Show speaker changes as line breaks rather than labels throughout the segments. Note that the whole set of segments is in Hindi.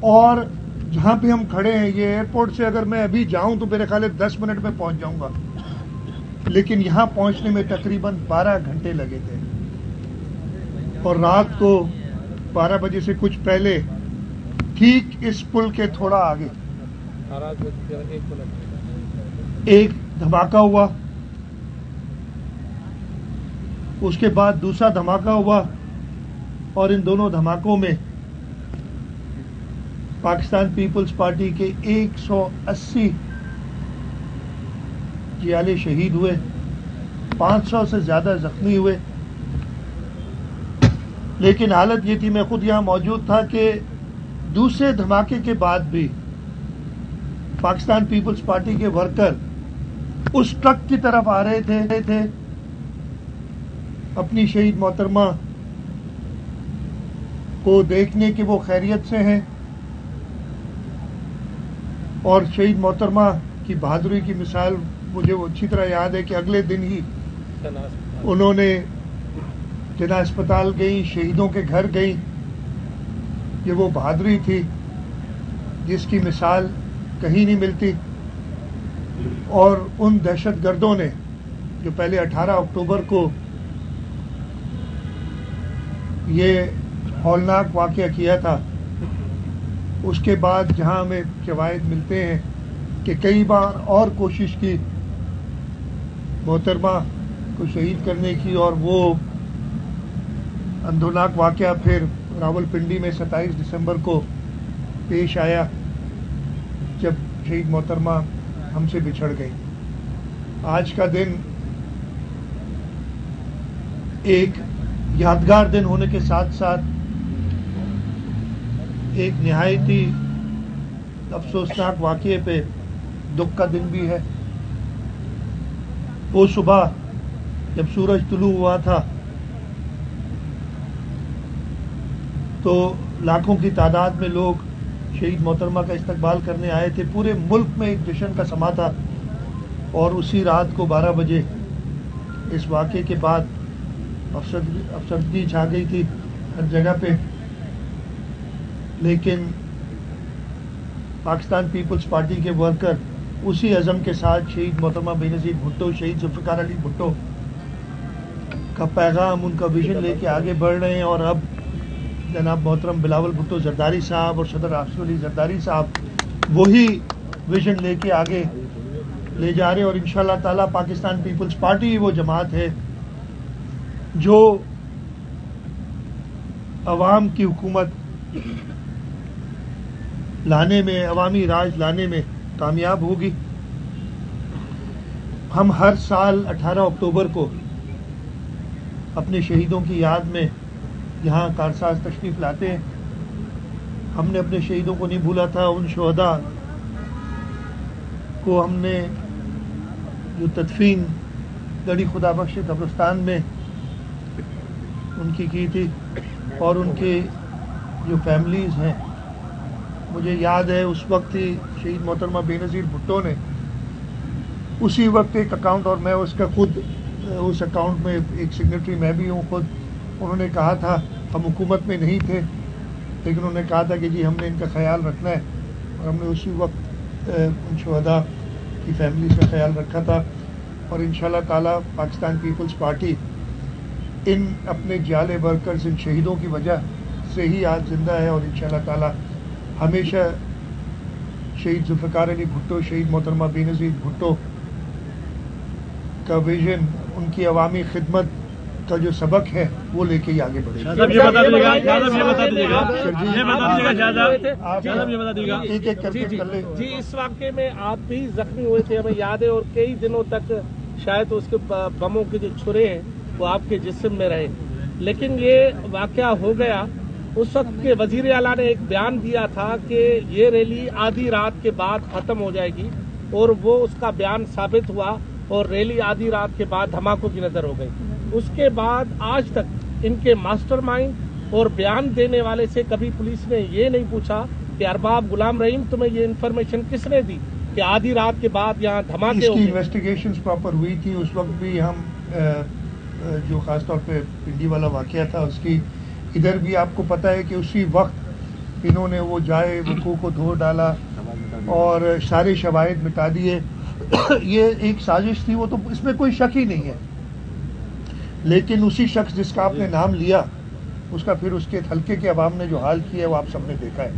और जहां पे हम खड़े हैं, ये एयरपोर्ट से अगर मैं अभी जाऊं तो मेरे ख्याल है 10 मिनट में पहुंच जाऊंगा, लेकिन यहां पहुंचने में तकरीबन 12 घंटे लगे थे। और रात को 12 बजे से कुछ पहले ठीक इस पुल के थोड़ा आगे एक धमाका हुआ, उसके बाद दूसरा धमाका हुआ, और इन दोनों धमाकों में पाकिस्तान पीपल्स पार्टी के 180 जियाले शहीद हुए, 500 से ज्यादा जख्मी हुए। लेकिन हालत ये थी, मैं खुद यहां मौजूद था, कि दूसरे धमाके के बाद भी पाकिस्तान पीपल्स पार्टी के वर्कर उस ट्रक की तरफ आ रहे थे अपनी शहीद मोहतरमा को देखने कि वो खैरियत से हैं। और शहीद मोहतरमा की बहादुरी की मिसाल मुझे वो अच्छी तरह याद है कि अगले दिन ही उन्होंने जना अस्पताल गई, शहीदों के घर गई। ये वो बहादुरी थी जिसकी मिसाल कहीं नहीं मिलती। और उन दहशतगर्दों ने जो पहले 18 अक्टूबर को ये हौलनाक वाक़या किया था, उसके बाद जहां हमें शवाहिद मिलते हैं कि कई बार और कोशिश की मोहतरमा को शहीद करने की, और वो अंधोनाक वाक़या फिर रावलपिंडी में 27 दिसंबर को पेश आया, जब शहीद मोहतरमा हमसे बिछड़ गई। आज का दिन एक यादगार दिन होने के साथ साथ एक निहायती अफसोसनाक वाक़ये पे दुख का दिन भी है। वो सुबह जब सूरज तुलू हुआ था तो लाखों की तादाद में लोग शहीद मोहतरमा का इस्तकबाल करने आए थे। पूरे मुल्क में एक जश्न का समा था। और उसी रात को 12 बजे इस वाक़ये के बाद अफसरदगी छा गई थी हर जगह पे। लेकिन पाकिस्तान पीपल्स पार्टी के वर्कर उसी अज़म के साथ शहीद मोहतरमा बेनज़ीर भुट्टो, शहीद जुल्फ़िकार अली भुट्टो का पैगाम, उनका विजन लेके आगे बढ़ रहे हैं। और अब जनाब मोहतरम बिलावल भुट्टो जरदारी साहब और सदर आसिफ अली जरदारी साहब वही विजन लेके आगे ले जा रहे हैं। और इंशाअल्लाह ताला पाकिस्तान पीपल्स पार्टी वो जमात है जो अवाम की हुकूमत लाने में, अवामी राज लाने में कामयाब होगी। हम हर साल 18 अक्टूबर को अपने शहीदों की याद में यहाँ कारसाज तशरीफ लाते हैं। हमने अपने शहीदों को नहीं भूला था। उन शहदा को हमने जो तदफीन गढ़ी खुदा बख्श कब्रिस्तान में उनकी की थी, और उनके जो फैमिलीज़ हैं, मुझे याद है उस वक्त ही शहीद मोहतरमा बेनज़ीर भुट्टो ने उसी वक्त एक अकाउंट, और मैं उसका खुद उस अकाउंट में एक सिग्नेटरी मैं भी हूँ खुद, उन्होंने कहा था, हम हुकूमत में नहीं थे लेकिन उन्होंने कहा था कि जी हमने इनका ख्याल रखना है। और हमने उसी वक्त उन शहदा की फैमिली का ख्याल रखा था। और इंशाअल्लाह ताला पाकिस्तान पीपल्स पार्टी इन अपने जाले वर्कर्स, इन शहीदों की वजह से ही आज जिंदा है। और इंशाअल्लाह ताला हमेशा शहीद जुल्फ़िकार अली भुट्टो, शहीद मोहतरमा बेनज़ीर भुट्टो का विजन, उनकी अवामी खिदमत का जो सबक है वो लेके ही आगे बढ़ेगा। एक एक करके कर ले।
जी, इस वाक़ये में आप भी जख्मी हुए थे, हमें याद है, और कई दिनों तक शायद उसके बमों के जो छुरे हैं वो आपके जिस्म में रहे। लेकिन ये वाक़या हो गया, उस वक्त के वजीर आला ने एक बयान दिया था कि ये रैली आधी रात के बाद खत्म हो जाएगी, और वो उसका बयान साबित हुआ और रैली आधी रात के बाद धमाकों की नजर हो गई। उसके बाद आज तक इनके मास्टरमाइंड और बयान देने वाले से कभी पुलिस ने ये नहीं पूछा कि अरबाब गुलाम रहीम, तुम्हें ये इन्फॉर्मेशन किसने दी कि आधी रात के बाद यहाँ धमाके हो गए?
इन्वेस्टिगेशंस प्रॉपर हुई थी। उस वक्त भी हम जो खासतौर पे पिंडी वाला वाकया था उसकी, इधर भी आपको पता है कि उसी वक्त इन्होंने वो जाए वकू को धो डाला और सारे शवाहिद मिटा दिए। ये एक साजिश थी, वो तो इसमें कोई शक ही नहीं है। लेकिन उसी शख्स जिसका आपने नाम लिया, उसका फिर उसके हल्के के अवाम ने जो हाल किया है वो आप सबने देखा है।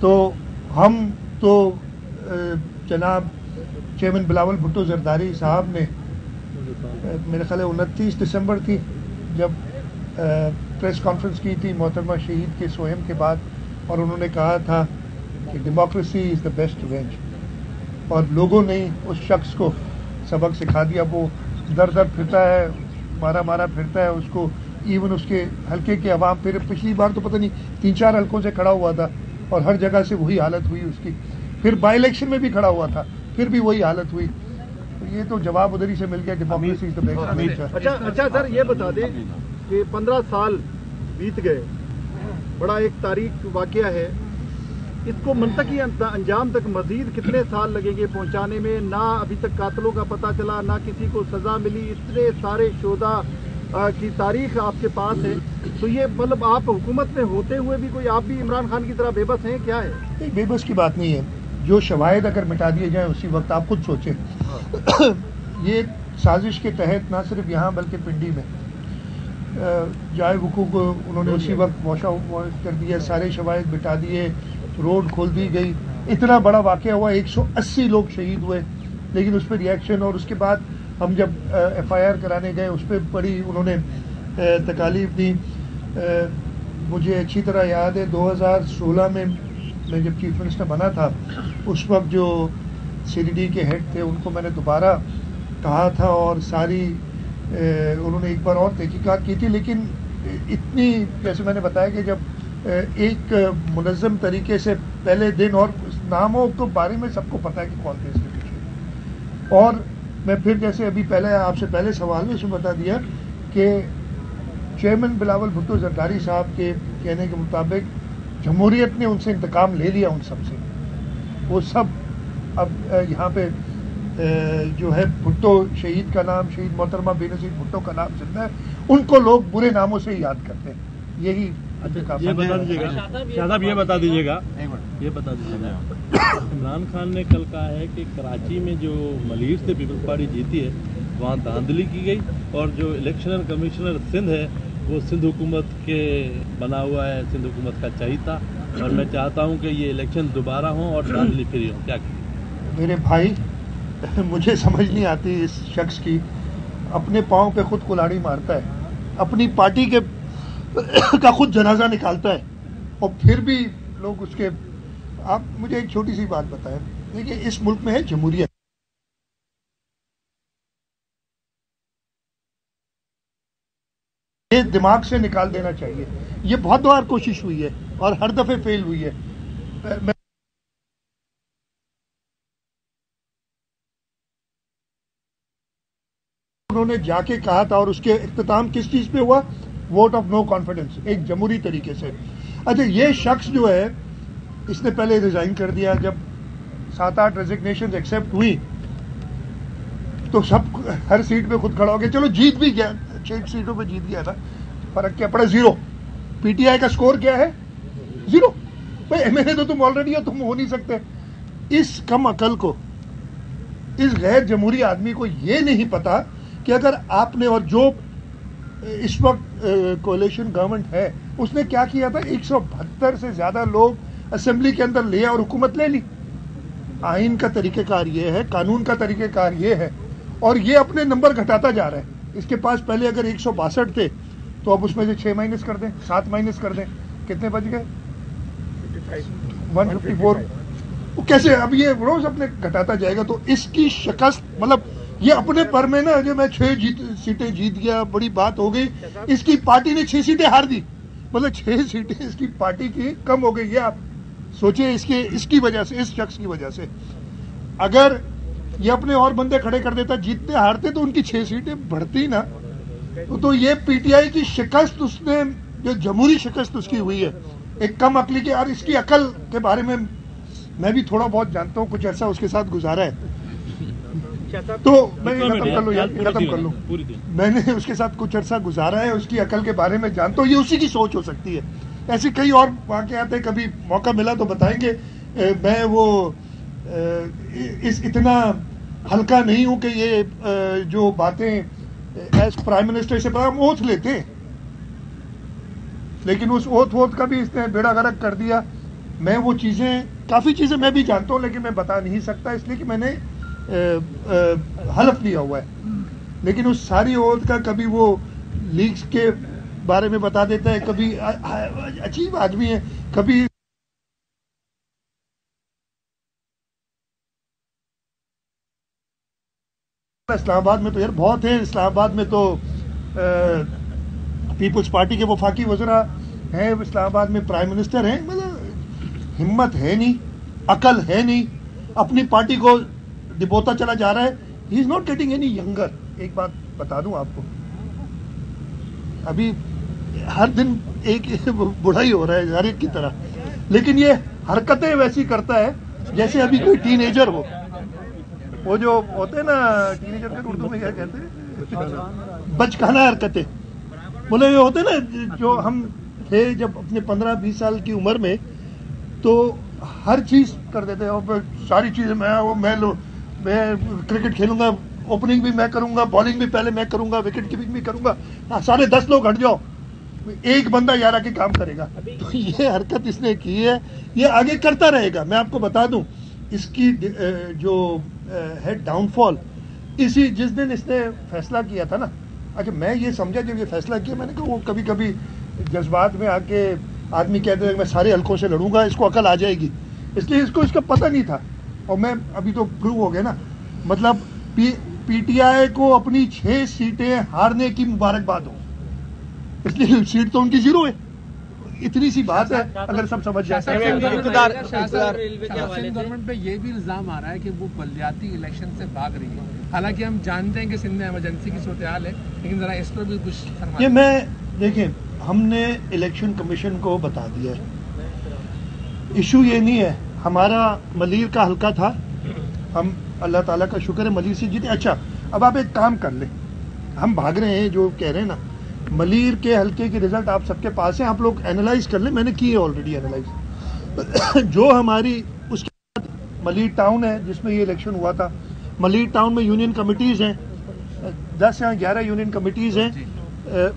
तो हम तो जनाब चेयरमैन बिलावल भुट्टो जरदारी साहब ने मेरे ख्याल 29 दिसंबर थी जब प्रेस कॉन्फ्रेंस की थी मोहतरमा शहीद के सोहम के बाद, और उन्होंने कहा था कि democracy is the best revenge, और लोगों ने उस शख्स को सबक सिखा दिया। वो दर दर फिरता है, मारा मारा फिरता है, उसको इवन उसके हल्के के अवाम, फिर पिछली बार तो पता नहीं 3-4 हल्कों से खड़ा हुआ था और हर जगह से वही हालत हुई उसकी, फिर बाई इलेक्शन में भी खड़ा हुआ था, फिर भी वही हालत हुई। तो ये तो जवाब उधर ही से मिल गया, डेमोक्रेसी इज द बेस्ट।
अच्छा सर, ये बता दें कि 15 साल बीत गए, बड़ा एक तारीख वाकया है, इसको मुंतकी अंजाम तक मजीद कितने साल लगेंगे पहुंचाने में? ना अभी तक कातलों का पता चला, ना किसी को सजा मिली, इतने सारे शोधा की तारीख आपके पास है। तो ये मतलब आप हुकूमत में होते हुए भी कोई, आप भी इमरान खान की तरह बेबस हैं, क्या है?
नहीं, बेबस की बात नहीं है। जो शवाहिद अगर मिटा दिए जाए उसी वक्त, आप खुद सोचें ये साजिश के तहत ना सिर्फ यहाँ बल्कि पिंडी में जाए वकू को उन्होंने उसी वक्त वॉश कर दिया, सारे शवाहिद मिटा दिए, रोड खोल दी गई, इतना बड़ा वाक़या हुआ, 180 लोग शहीद हुए। लेकिन उस पर रिएक्शन, और उसके बाद हम जब FIR कराने गए उस पर बड़ी उन्होंने तकालीफ दी। मुझे अच्छी तरह याद है 2016 में मैं जब चीफ मिनिस्टर बना था, उस वक्त जो CDD के हेड थे उनको मैंने दोबारा कहा था और सारी उन्होंने एक बार और तहकीकात की थी। लेकिन इतनी, जैसे मैंने बताया कि जब एक मुनज़्ज़म तरीके से पहले दिन, और नामों के बारे में सबको पता है कि कौन थे इसके पीछे। और मैं फिर जैसे अभी पहले आपसे पहले सवाल में इसमें बता दिया कि चेयरमैन बिलावल भुट्टो जरदारी साहब के कहने के मुताबिक जमहूरियत ने उनसे इंतकाम ले लिया, उन सब से। वो सब अब यहाँ पे जो है भुट्टो शहीद का नाम, शहीद मोहतरमा बेनज़ीर भुट्टो का नाम जिंदा है, उनको लोग बुरे नामों से ही याद करते हैं। यही
ये बता दीजिएगा शाहब, ये बता दीजिएगा इमरान खान ने कल कहा है कि कराची में जो मलीर से पीपल्स पार्टी जीती है वहाँ धांधली की गई, और जो इलेक्शन कमिश्नर सिंध है वो सिंध हुकूमत के बना हुआ है, सिंध हुकूमत का चाहिता, और मैं चाहता हूँ कि ये इलेक्शन दोबारा हो और धांधली फ्री हो। क्या
मेरे भाई, मुझे समझ नहीं आती इस शख्स की, अपने पाँव पे खुद कुल्हाड़ी मारता है, अपनी पार्टी के का खुद जनाजा निकालता है, और फिर भी लोग उसके। आप मुझे एक छोटी सी बात बताएं, देखिए इस मुल्क में है जमहूरियत, ये दिमाग से निकाल देना चाहिए। ये बहुत बार कोशिश हुई है और हर दफे फेल हुई है। उन्होंने जाके कहा था, और उसके इख्तिताम किस चीज पे हुआ? वोट ऑफ नो कॉन्फिडेंस, एक जमहूरी तरीके से। अच्छा, ये शख्स जो है इसने पहले रिजाइन कर दिया। जब 7-8 रेजिग्नेशन एक्सेप्ट हुई तो सब हर सीट पे खुद खड़ा हो गया। चलो जीत भी गया, 6 सीटों पे जीत गया था, फर्क क्या पड़ा? 0। PTI का स्कोर क्या है? 0। भाई MLA तो तुम ऑलरेडी हो, तुम हो नहीं सकते। इस कम अकल को, इस गैर जमहूरी आदमी को ये नहीं पता कि अगर आपने, और जो इस वक्त कोalition गवर्नमेंट है, उसने क्या किया था? 172 से ज्यादा लोग असेंबली के अंदर ले और हुकूमत ले ली। आइन का तरीक़ेकार ये है, कानून का तरीक़ेकार ये है, और ये अपने नंबर घटाता जा रहा है। इसके पास पहले अगर 162 थे तो अब उसमें से 6 माइनस कर दें, 7 माइनस कर दें, कितने बच गए? 154। वो कैसे? अब ये रोज अपने घटाता जाएगा। तो इसकी शिकस्त, मतलब ये अपने पर में ना, जो मैं 6 सीटें जीत गया, बड़ी बात हो गई। इसकी पार्टी ने 6 सीटें हार दी, मतलब 6 सीटें इसकी पार्टी की कम हो गई। ये आप सोचिए, इसकी वजह से, इस शख्स की वजह से। अगर ये अपने और बंदे खड़े कर देता, जीतते हारते, तो उनकी 6 सीटें बढ़ती ना। तो ये PTI की शिकस्त, उसने जो जमहूरी शिकस्त उसकी हुई है, एक कम अकली के। और इसकी अकल के बारे में मैं भी थोड़ा बहुत जानता हूँ, कुछ अर्सा उसके साथ गुजारा है। तो मैं खत्म कर लूँ। मैंने उसके साथ कुछ अर्सा गुजारा है, उसकी अकल के बारे में जानता हूँ। ये उसी की सोच हो सकती है। ऐसे कई और वाक़यात हैं, कभी मौका मिला तो बताएंगे। मैं वो इतना हल्का नहीं हूं कि ये जो बातें एज प्राइम मिनिस्टर से हम ओथ लेते हैं, लेकिन उस ओथ का भी इसने बेड़ा गर्क कर दिया। मैं वो चीज़ें, काफ़ी चीज़ें मैं भी जानता हूं, लेकिन मैं बता नहीं सकता इसलिए कि मैंने हलफ लिया हुआ है। लेकिन उस सारी ओथ का कभी वो लीग्स के बारे में बता देता है, कभी अजीब आदमी है, कभी इस्लामाबाद में तो यार बहुत है। इस्लामाबाद में तो पीपल्स पार्टी के वफाकी वज़रा हैं, इस्लामाबाद में प्राइम मिनिस्टर हैं। मतलब हिम्मत है नहीं, अकल है नहीं, अपनी पार्टी को डिबोता चला जा रहा है। He is not getting any younger. एक बात बता दूं आपको, अभी हर दिन एक बुढ़ा ही हो रहा है हर एक की तरह, लेकिन ये हरकतें वैसी करता है जैसे अभी कोई टीनेजर हो। वो जो होते हैं ना टीनेजर के उर्दू में क्या कहते हैं, बचकाना हरकतें। बोले ये होते हैं ना, जो हम थे जब अपने 15-20 साल की उम्र में, तो हर चीज कर देते हैं। और सारी चीजें मैं क्रिकेट खेलूंगा, ओपनिंग भी मैं करूंगा, बॉलिंग भी पहले मैं करूंगा, विकेट कीपिंग भी करूंगा। सारे 10 लोग हट जाओ, एक बंदा 11 के काम करेगा। तो ये हरकत इसने की है, ये आगे करता रहेगा। मैं आपको बता दूं, इसकी जो है डाउनफॉल इसी जिस दिन इसने फैसला किया था ना। अच्छा, मैं ये समझा जब ये फैसला किया, मैंने कहा वो कभी कभी जज्बात में आके आदमी कहते हैं मैं सारे हल्कों से लड़ूंगा, इसको अकल आ जाएगी, इसलिए इसको इसका पता नहीं था। और मैं अभी तो प्रूव हो गया ना, मतलब पीटीआई को अपनी 6 सीटें हारने की मुबारकबाद हो, इसलिए सीट तो उनकी 0 है। इतनी सी बात है, अगर सब समझ जाए।
गवर्नमेंट पे ये भी इल्जाम आ रहा है कि वो बलदियाती इलेक्शन से भाग रही है। हालांकि हम जानते हैं कि सिंध में इमरजेंसी की सूरत हाल है, लेकिन जरा इस पर भी कुछ
ये मैं देखें, हमने इलेक्शन कमीशन को बता दिया है, इशू ये नहीं है। हमारा मलीर का हल्का था, हम अल्लाह ताला का शुक्र है मलीर से जीते। अच्छा, अब आप एक काम कर ले, हम भाग रहे हैं जो कह रहे हैं ना, मलीर के हल्के की रिजल्ट आप सबके पास है, आप लोग एनालाइज कर लें, मैंने की है ऑलरेडी एनालाइज। जो हमारी उसके बाद मलीर टाउन है जिसमें ये इलेक्शन हुआ था, मलीर टाउन में यूनियन कमिटीज हैं, 10 या 11 यूनियन कमिटीज हैं।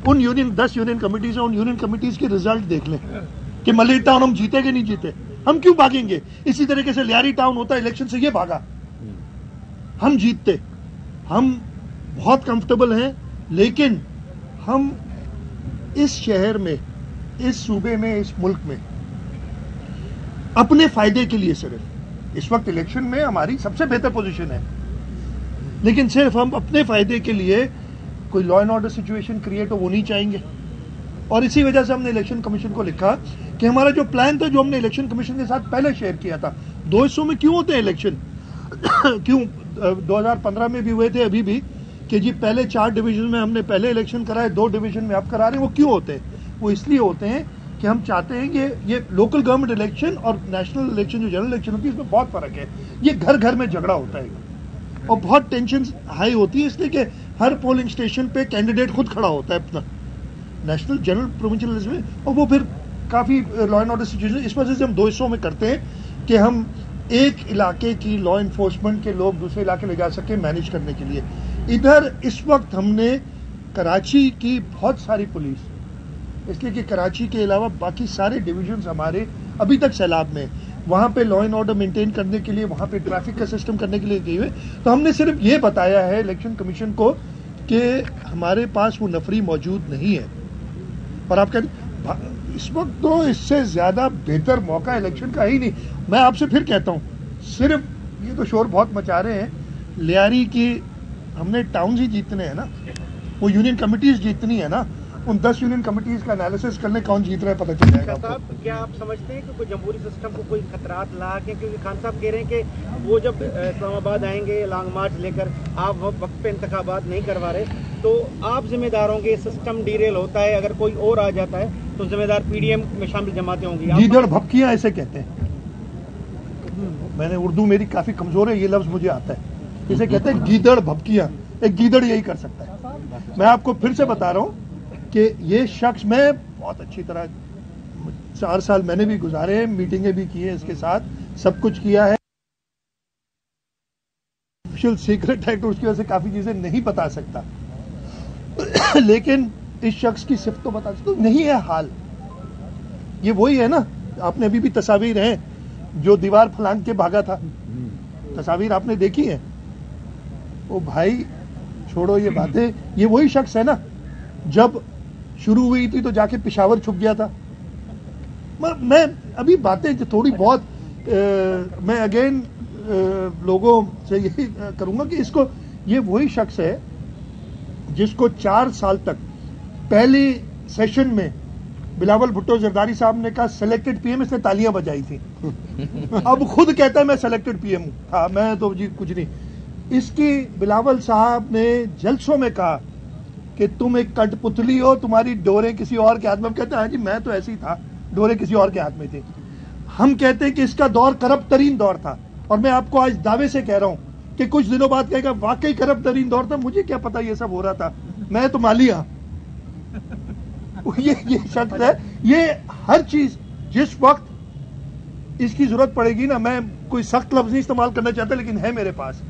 उन 10 यूनियन कमिटीज हैं, उन यूनियन कमिटीज के रिजल्ट देख लें कि मलीर टाउन हम जीते कि नहीं जीते। हम क्यों भागेंगे? इसी तरीके से लियारी टाउन होता इलेक्शन से, ये भागा, हम जीतते। हम बहुत कंफर्टेबल हैं, लेकिन हम इस शहर में, इस सूबे में, इस मुल्क में अपने फायदे के लिए, सिर्फ इस वक्त इलेक्शन में हमारी सबसे बेहतर पोजीशन है, लेकिन सिर्फ हम अपने फायदे के लिए कोई law and order situation create हो वो नहीं चाहेंगे। और इसी वजह से हमने इलेक्शन कमीशन को लिखा कि हमारा जो प्लान था, जो हमने इलेक्शन कमीशन के साथ पहले शेयर किया था, 2 हिस्सों में क्यों होते हैं इलेक्शन क्यों 2015 में भी हुए थे, अभी भी, कि जी पहले 4 डिवीजन में हमने पहले इलेक्शन कराए, 2 डिवीजन में आप करा रहे हैं। वो क्यों होते हैं? वो इसलिए होते हैं कि हम चाहते हैं कि ये लोकल गवर्नमेंट इलेक्शन और नेशनल इलेक्शन, जो जनरल इलेक्शन होती है, इसमें बहुत फर्क है। ये घर घर में झगड़ा होता है और बहुत टेंशन हाई होती है, इसलिए कि हर पोलिंग स्टेशन पे कैंडिडेट खुद खड़ा होता है अपना, नेशनल, जनरल, प्रोविंशियल में, और वो फिर काफ़ी लॉ एंड ऑर्डर सिचुएशन। इस वजह से हम 2 हिस्सों में करते हैं कि हम एक इलाके की लॉ इन्फोर्समेंट के लोग दूसरे इलाके ले जा सके मैनेज करने के लिए। इधर इस वक्त हमने कराची की बहुत सारी पुलिस, इसलिए कि कराची के अलावा बाकी सारे डिविजन्स हमारे अभी तक सैलाब में, वहाँ पे लॉ एंड ऑर्डर मेंटेन करने के लिए, वहाँ पे ट्रैफिक का सिस्टम करने के लिए गए हुए। तो हमने सिर्फ ये बताया है इलेक्शन कमीशन को कि हमारे पास वो नफरी मौजूद नहीं है। और आप कहते इस वक्त तो इससे ज्यादा बेहतर मौका इलेक्शन का ही नहीं। मैं आपसे फिर कहता हूँ, सिर्फ ये तो शोर बहुत मचा रहे हैं, लियारी की हमने टाउन ही जीतने हैं ना, वो यूनियन कमिटीज जीतनी है ना। उन 10 यूनियन कमिटीज का एनालिसिस करने कौन जीत रहा है पता चल जाएगा।
साहब, क्या आप समझते हैं कि कोई जमहूरी सिस्टम को कोई खतरात ला के, क्योंकि खान साहब कह रहे हैं कि वो जब इस्लामाबाद आएंगे लॉन्ग मार्च लेकर, आप वक्त पे इंतखाबात नहीं करवा रहे, तो आप जिम्मेदार होंगे। सिस्टम डीरेल होता है, अगर कोई और आ जाता है तो जिम्मेदार पीडीएम में शामिल जमातें होंगी।
गीदड़ भपकियां ऐसे कहते हैं, मैंने उर्दू मेरी काफी कमजोर है, ये लफ्ज मुझे आता है, इसे कहते हैं गीदड़ भपकियां। एक गीदड़ यही कर सकता है। मैं आपको फिर से बता रहा हूं कि ये शख्स, मैं बहुत अच्छी तरह 4 साल मैंने भी गुजारे हैं, मीटिंगें भी की है, इसके साथ सब कुछ किया है। ऑफिशियल सीक्रेट है तो उसकी वजह से काफी चीजें नहीं बता सकता लेकिन इस शख्स की सिर्फ तो बता सकता हूं, नहीं है हाल। ये वही है ना, आपने अभी भी तस्वीर हैं जो दीवार फलांग के भागा था, तस्वीर आपने देखी है। ओ भाई छोड़ो ये बातें, ये वही शख्स है ना जब शुरू हुई थी तो जाके पेशावर छुप गया था। मैं अभी बातें जो थोड़ी बहुत मैं अगेन लोगों से यही करूंगा कि इसको, ये वही शख्स है जिसको 4 साल तक पहली सेशन में बिलावल भुट्टो जरदारी साहब ने कहा सिलेक्टेड पीएम, इसने तालियां बजाई थी अब खुद कहता है मैं सिलेक्टेड पीएम था, मैं तो जी कुछ नहीं। इसकी बिलावल साहब ने जलसों में कहा कि तुम एक कठपुतली हो, तुम्हारी डोरें किसी और के हाथ में। कहते हैं हाँ जी मैं तो ऐसे ही था, डोरें किसी और के हाथ में थी। हम कहते हैं कि इसका दौर करप्ट तरीन दौर था, और मैं आपको आज दावे से कह रहा हूं कि कुछ दिनों बाद कहेगा वाकई करप्ट तरीन दौर था, मुझे क्या पता ये सब हो रहा था, मैं तो मालिया ये शख्स है। ये हर चीज जिस वक्त इसकी जरूरत पड़ेगी ना, मैं कोई सख्त लफ्ज नहीं इस्तेमाल करना चाहता लेकिन है मेरे पास,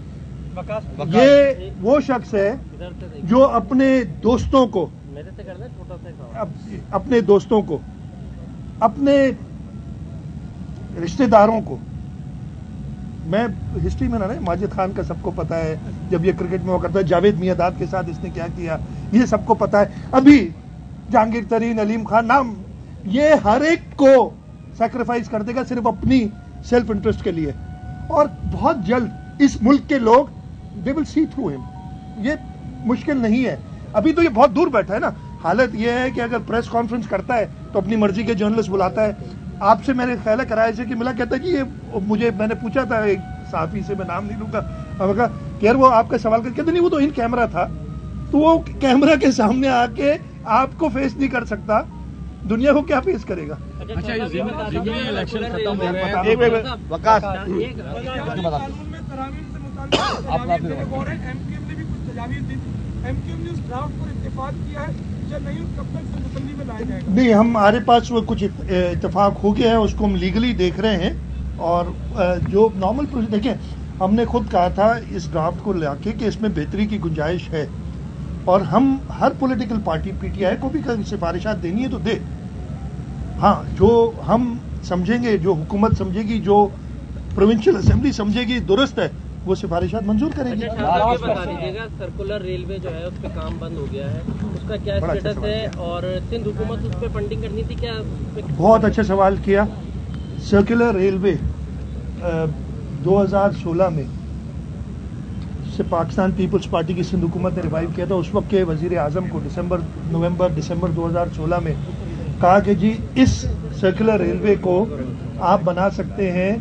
ये वो शख्स है जो अपने दोस्तों को, अपने दोस्तों को, अपने रिश्तेदारों को, मैं हिस्ट्री में ना माजिद खान का सबको पता है, जब ये क्रिकेट में हुआ करता है जावेद मियादाद के साथ इसने क्या किया ये सबको पता है। अभी जहांगीर तरीन, अलीम खान नाम, ये हर एक को सैक्रिफाइस कर देगा सिर्फ अपनी सेल्फ इंटरेस्ट के लिए, और बहुत जल्द इस मुल्क के लोग they will see through him. ये मुश्किल नहीं है, अभी तो ये बहुत दूर बैठा है ना। हालत ये है कि अगर प्रेस कॉन्फ्रेंस करता है तो अपनी मर्जी के जर्नलिस्ट बुलाता है। आपसे मैंने ख्याल है कराए से कि मिला, कहता कि ये मुझे, मैंने पूछा था एक साफी से, मैं नाम नहीं लूंगा, अब कहा कि यार वो आपका सवाल करके, कहते नहीं वो तो इन कैमरा था, तो वो कैमरा के सामने आके आपको फेस नहीं कर सकता, दुनिया को क्या फेस करेगा।
अच्छा इलेक्शन खत्म हो रहे हैं,
वकास
नहीं, हमारे पास वो कुछ इत्तेफाक हो गया है, उसको हम लीगली देख रहे हैं, और जो नॉर्मल प्रोसेस देखें, हमने खुद कहा था इस ड्राफ्ट को लाके कि इसमें बेहतरी की गुंजाइश है, और हम हर पॉलिटिकल पार्टी पीटीआई को भी सिफारिशात देनी है तो दे। हाँ, जो हम समझेंगे, जो हुकूमत समझेगी, जो प्रोविंशियल असेंबली समझेगी दुरुस्त है, वो सिफारिशात मंजूर करेगी।
बता दीजिएगा सर्कुलर रेलवे जो है उस पर काम बंद हो गया है, उसका क्या स्टेटस है, और सिंध हुकूमत उस पर फंडिंग करनी थी क्या?
बहुत अच्छा सवाल किया। सर्कुलर रेलवे 2016 में से पाकिस्तान पीपल्स पार्टी की सिंध हुकूमत ने रिवाइव किया था। उस वक्त के वजीर आजम को दिसंबर 2016 में कहा कि जी इस सर्कुलर रेलवे को आप बना सकते हैं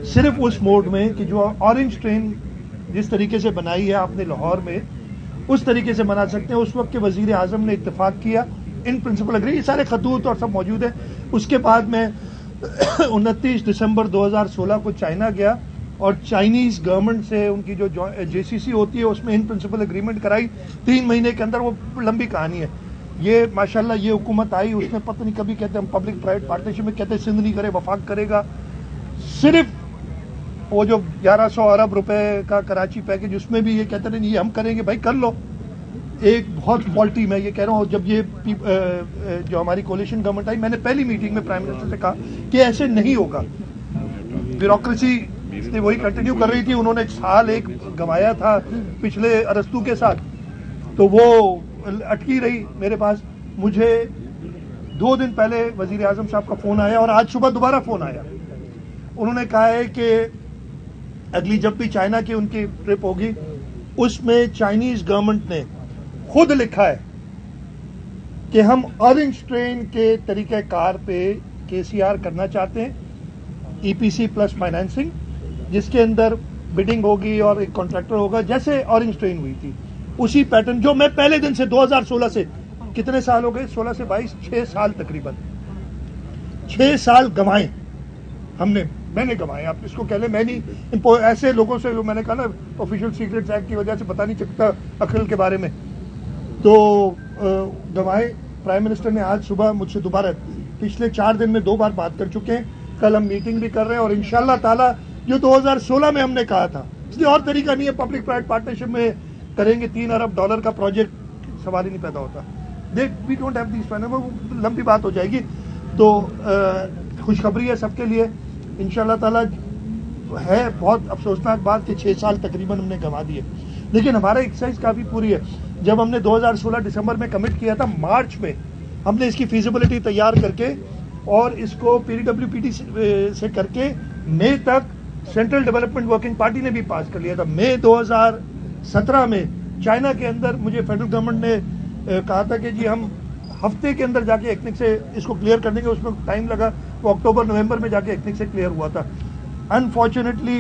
सिर्फ उस मोड में कि जो ऑरेंज ट्रेन जिस तरीके से बनाई है आपने लाहौर में, उस तरीके से बना सकते हैं। उस वक्त के वजीर आजम ने इत्तेफाक किया, इन प्रिंसिपल अग्री, ये सारे खतूत और सब मौजूद है। उसके बाद में 29 दिसंबर 2016 को चाइना गया और चाइनीज गवर्नमेंट से उनकी जो जेसीसी होती है उसमें इन प्रिंसिपल एग्रीमेंट कराई 3 महीने के अंदर। वो लंबी कहानी है। ये माशाल्लाह ये हुकूमत आई, उसने पता नहीं कभी कहते हम पब्लिक प्राइवेट पार्टनरशिप में, कहते सिंध नहीं करे वफाक करेगा। सिर्फ वो जो 1100 अरब रुपए का कराची पैकेज, उसमें भी ये कहते नहीं ये हम करेंगे, भाई कर लो। एक बहुत फॉल्टी, मैं ये कह रहा हूँ, जब ये जो हमारी कोलिशन गवर्नमेंट आई, मैंने पहली मीटिंग में प्राइम मिनिस्टर से कहा कि ऐसे नहीं होगा। ब्यूरोक्रेसी इसलिए वही कंटिन्यू कर रही थी, उन्होंने साल एक गंवाया था पिछले अरस्तु के साथ, तो वो अटकी रही मेरे पास। मुझे 2 दिन पहले वजीर आजम साहब का फोन आया और आज सुबह दोबारा फोन आया। उन्होंने कहा है कि अगली जब भी चाइना की उनकी ट्रिप होगी उसमें चाइनीज गवर्नमेंट ने खुद लिखा है कि हम ऑरेंज ट्रेन के तरीक़ेकार पे केसीआर करना चाहते हैं, ईपीसी प्लस फाइनेंसिंग, जिसके अंदर बिडिंग होगी और एक कॉन्ट्रैक्टर होगा, जैसे ऑरेंज ट्रेन हुई थी उसी पैटर्न। जो मैं पहले दिन से 2016 से, कितने साल हो गए, 16 से 22, 6 साल तकरीबन, 6 साल गंवाए हमने, मैंने गंवाए। आप इसको कह लें, मैं नहीं, ऐसे लोगों से जो मैंने कहा ना ऑफिशियल सीक्रेट्स एक्ट की वजह से पता नहीं चलता अखिल के बारे में, तो गंवाए। प्राइम मिनिस्टर ने आज सुबह मुझसे दोबारा पिछले 4 दिन में 2 बार बात कर चुके हैं। कल हम मीटिंग भी कर रहे हैं और इंशाल्लाह ताला जो 2016 में हमने कहा था, इसलिए और तरीका नहीं है, पब्लिक प्राइवेट पार्टनरशिप में करेंगे। $3 अरब का प्रोजेक्ट, सवाल ही नहीं पैदा होता। We don't have this finance, वो लंबी बात हो जाएगी। तो खुशखबरी है सबके लिए इंशाल्लाह ताला। है बहुत अफसोसनाक बात कि 6 साल तकरीबन हमने गंवा दिए, लेकिन हमारा एक्सरसाइज काफी पूरी है। जब हमने 2016 दिसंबर में कमिट किया था, मार्च में हमने इसकी फीजिबिलिटी तैयार करके और इसको पीडब्ल्यूपीटी से करके मई तक सेंट्रल डेवलपमेंट वर्किंग पार्टी ने भी पास कर लिया था। मई 2017 में चाइना के अंदर मुझे फेडरल गवर्नमेंट ने कहा था कि जी हम हफ्ते के अंदर जाके एक्निक से इसको क्लियर करने के, उसमें टाइम लगा, वो अक्टूबर नवंबर में जाके एक्निक से क्लियर हुआ था। अनफॉर्चुनेटली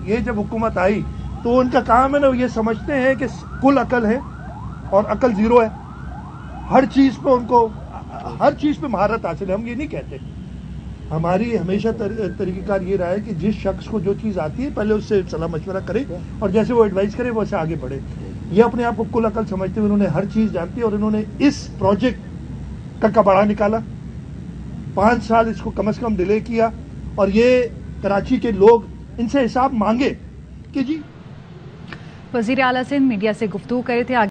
ये जब हुकूमत आई तो उनका काम है ना, ये समझते हैं कि कुल अकल है और अकल जीरो है। हर चीज पे उनको हर चीज पे महारत हासिल है। हम ये नहीं कहते, हमारी हमेशा तरीकेकार ये रहा है कि जिस शख्स को जो चीज आती है पहले उससे सलाह मशवरा करे और जैसे वो एडवाइस करे वैसे आगे बढ़े। ये अपने आप को कुल अकल समझते हुए उन्होंने हर चीज जानती है और इन्होंने इस प्रोजेक्ट का कबाड़ा निकाला। 5 साल इसको कम से कम डिले किया और ये कराची के लोग इनसे हिसाब मांगे कि जी।
वज़ीर आला सिंध मीडिया से गुफ्तगू करे थे।